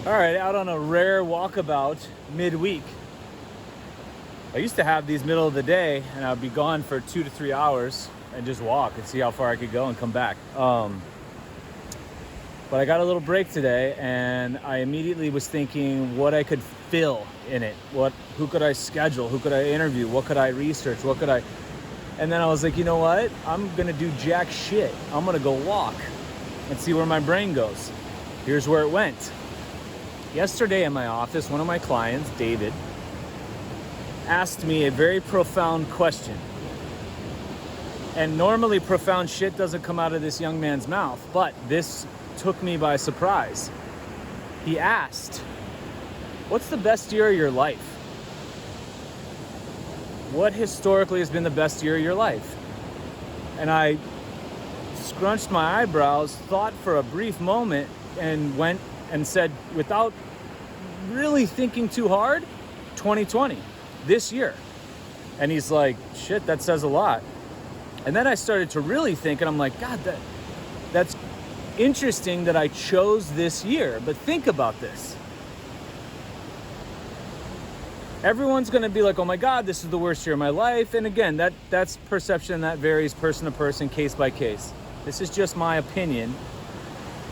All right, out on a rare walkabout midweek. I used to have these middle of the day, and I'd be gone for 2 to 3 hours and just walk and see how far I could go and come back. But I got a little break today, and I immediately was thinking what I could fill in it. Who could I schedule? Who could I interview? What could I research? And then I was like, you know what? I'm gonna do jack shit. I'm gonna go walk and see where my brain goes. Here's where it went. Yesterday in my office, one of my clients, David, asked me a very profound question. And normally profound shit doesn't come out of this young man's mouth, but this took me by surprise. He asked, what's the best year of your life? What historically has been the best year of your life? And I scrunched my eyebrows, thought for a brief moment, and went and said, without really thinking too hard, 2020, this year. And he's like, shit, that says a lot. And then I started to really think, and I'm like, God, that's interesting that I chose this year. But think about this. Everyone's going to be like, oh my God, this is the worst year of my life. And again, that's perception, that varies person to person, case by case. This is just my opinion.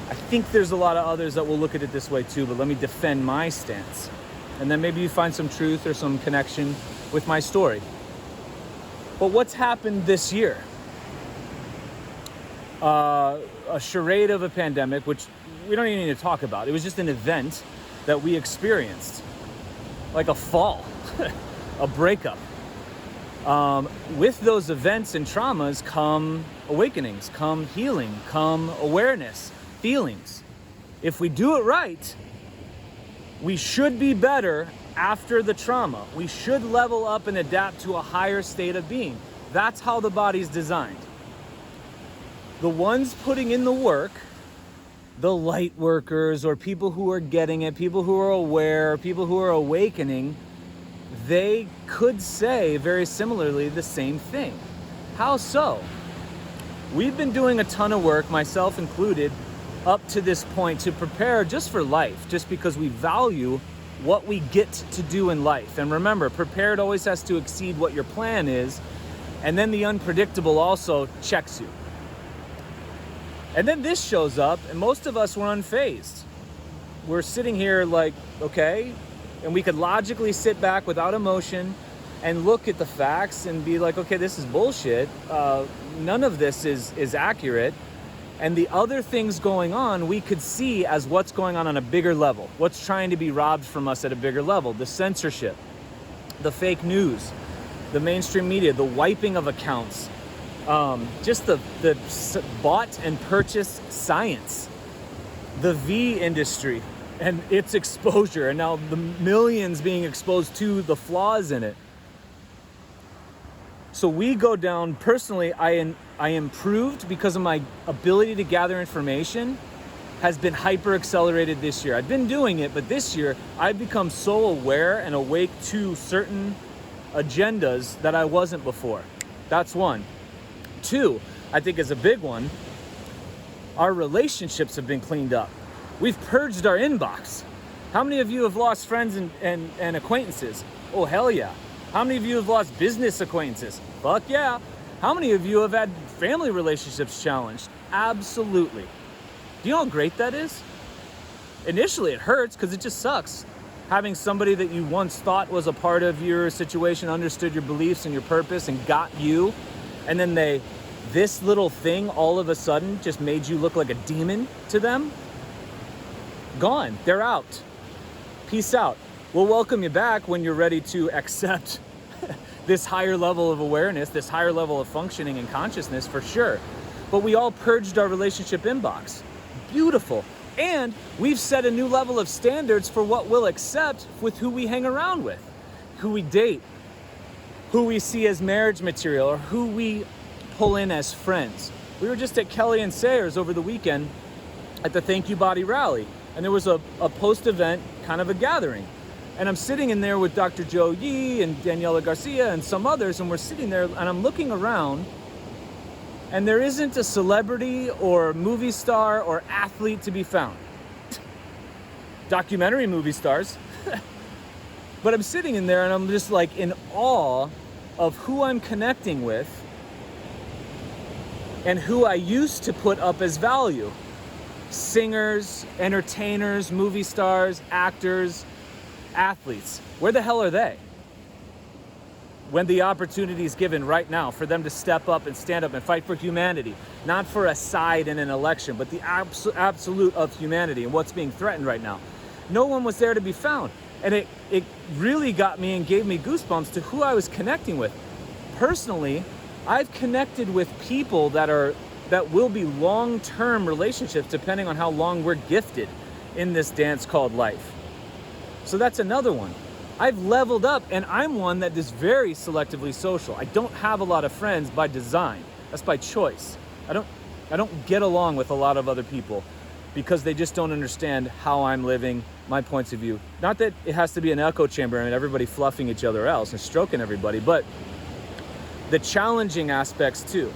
I think there's a lot of others that will look at it this way too, but let me defend my stance. And then maybe you find some truth or some connection with my story. But what's happened this year? A charade of a pandemic, which we don't even need to talk about. It was just an event that we experienced, like a fall, a breakup. With those events and traumas come awakenings, come healing, come awareness, feelings. If we do it right, we should be better after the trauma. We should level up and adapt to a higher state of being. That's how the body's designed. The ones putting in the work, the light workers or people who are getting it, people who are aware, people who are awakening, they could say very similarly the same thing. How so? We've been doing a ton of work, myself included, up to this point to prepare just for life, just because we value what we get to do in life. And remember, prepared always has to exceed what your plan is, and then the unpredictable also checks you. And then this shows up, and most of us were unfazed. We're sitting here like, okay, and we could logically sit back without emotion and look at the facts and be like, okay, this is bullshit. None of this is accurate. And the other things going on, we could see as what's going on a bigger level. What's trying to be robbed from us at a bigger level. The censorship, the fake news, the mainstream media, the wiping of accounts, just the bought and purchased science, the V industry and its exposure, and now the millions being exposed to the flaws in it. So we go down, personally, I improved because of my ability to gather information has been hyper accelerated this year. I've been doing it, but this year I've become so aware and awake to certain agendas that I wasn't before. That's one. Two, I think is a big one, our relationships have been cleaned up. We've purged our inbox. How many of you have lost friends and acquaintances? Oh, hell yeah. How many of you have lost business acquaintances? Fuck yeah. How many of you have had family relationships challenged? Absolutely. Do you know how great that is? Initially, it hurts because it just sucks. Having somebody that you once thought was a part of your situation, understood your beliefs and your purpose and got you, and then this little thing all of a sudden just made you look like a demon to them. Gone. They're out. Peace out. We'll welcome you back when you're ready to accept this higher level of awareness, this higher level of functioning and consciousness for sure. But we all purged our relationship inbox. Beautiful. And we've set a new level of standards for what we'll accept with who we hang around with, who we date, who we see as marriage material, or who we pull in as friends. We were just at Kelly and Sayers over the weekend at the Thank You Body Rally. And there was a post-event kind of a gathering. And I'm sitting in there with Dr. Joe Yee and Daniela Garcia and some others, and we're sitting there and I'm looking around, and there isn't a celebrity or movie star or athlete to be found. documentary movie stars. But I'm sitting in there and I'm just like in awe of who I'm connecting with and who I used to put up as value. Singers, entertainers, movie stars, actors, athletes. Where the hell are they? When the opportunity is given right now for them to step up and stand up and fight for humanity, not for a side in an election, but the absolute of humanity and what's being threatened right now. No one was there to be found. And it really got me and gave me goosebumps to who I was connecting with. Personally, I've connected with people that will be long-term relationships depending on how long we're gifted in this dance called life. So that's another one. I've leveled up, and I'm one that is very selectively social. I don't have a lot of friends by design. That's by choice. I don't get along with a lot of other people because they just don't understand how I'm living, my points of view. Not that it has to be an echo chamber and everybody fluffing each other else and stroking everybody, but the challenging aspects too.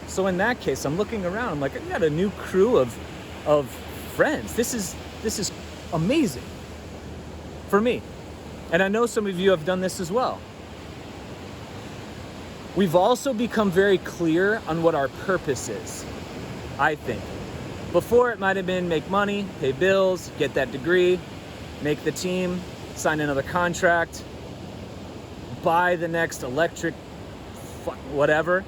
So in that case, I'm looking around, I'm like, I got a new crew of friends. This is amazing for me. And I know some of you have done this as well. We've also become very clear on what our purpose is, I think. Before it might have been make money, pay bills, get that degree, make the team, sign another contract, buy the next electric whatever.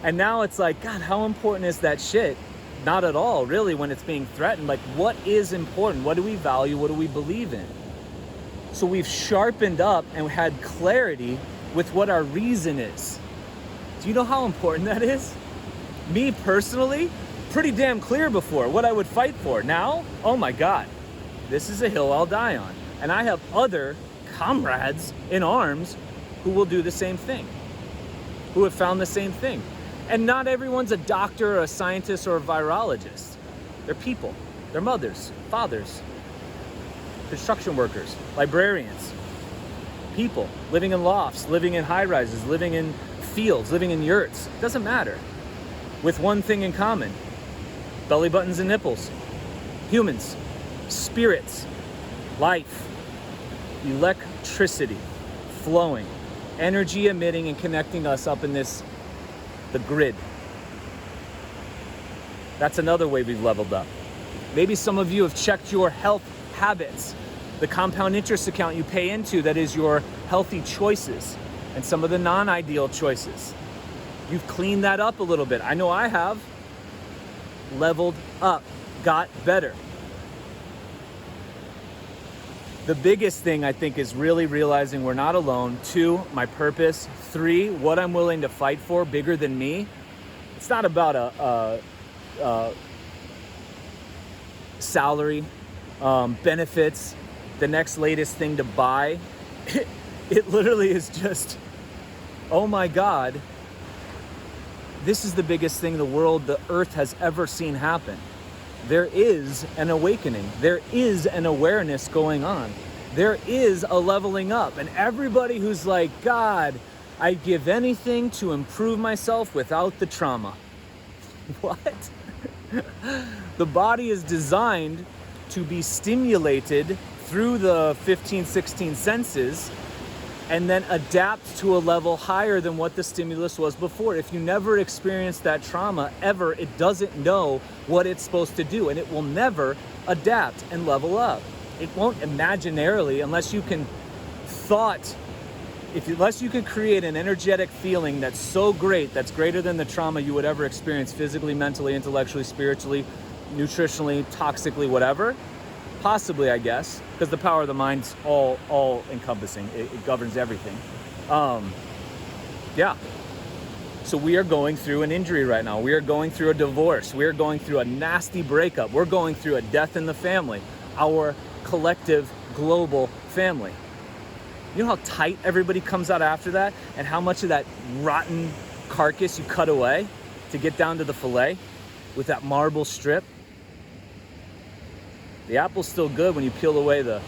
And now it's like, God, how important is that shit? Not at all, really, when it's being threatened. Like, what is important? What do we value? What do we believe in? So we've sharpened up and had clarity with what our reason is. Do you know how important that is? Me personally, pretty damn clear before what I would fight for. Now, oh my God, this is a hill I'll die on. And I have other comrades in arms who will do the same thing, who have found the same thing. And not everyone's a doctor or a scientist or a virologist. They're people. They're mothers, fathers, construction workers, librarians, people living in lofts, living in high rises, living in fields, living in yurts. It doesn't matter. With one thing in common: belly buttons and nipples. Humans, spirits, life, electricity flowing, energy emitting and connecting us up in the grid. That's another way we've leveled up. Maybe some of you have checked your health habits, the compound interest account you pay into that is your healthy choices and some of the non-ideal choices. You've cleaned that up a little bit. I know I have. Leveled up, got better. The biggest thing, I think, is really realizing we're not alone. 2, my purpose. 3, what I'm willing to fight for, bigger than me. It's not about a salary, benefits, the next latest thing to buy. It literally is just, oh my God, this is the biggest thing the earth has ever seen happen. There is an awakening. There is an awareness going on. There is a leveling up. And everybody who's like, God, I'd give anything to improve myself without the trauma. What? The body is designed to be stimulated through the 15, 16 senses and then adapt to a level higher than what the stimulus was before. If you never experienced that trauma ever, it doesn't know what it's supposed to do, and it will never adapt and level up. It won't imaginarily, unless you can create an energetic feeling that's so great, that's greater than the trauma you would ever experience physically, mentally, intellectually, spiritually, nutritionally, toxically, whatever. Possibly, I guess, because the power of the mind's all encompassing. It governs everything. Yeah. So we are going through an injury right now. We are going through a divorce. We are going through a nasty breakup. We're going through a death in the family, our collective global family. You know how tight everybody comes out after that, and how much of that rotten carcass you cut away to get down to the fillet with that marble strip? The apple's still good when you cut away the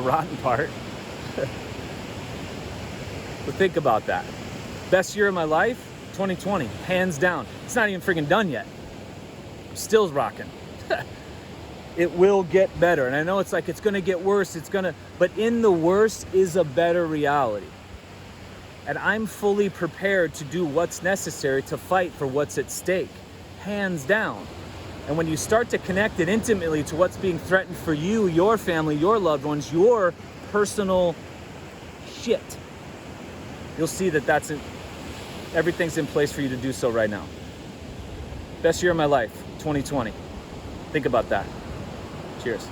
rotten part. But think about that. Best year of my life, 2020, hands down. It's not even freaking done yet. I'm still rocking. it will get better. And I know it's like it's going to get worse, but in the worst is a better reality. And I'm fully prepared to do what's necessary to fight for what's at stake, hands down. And when you start to connect it intimately to what's being threatened for you, your family, your loved ones, your personal shit, you'll see that everything's in place for you to do so right now. Best year of my life, 2020. Think about that. Cheers.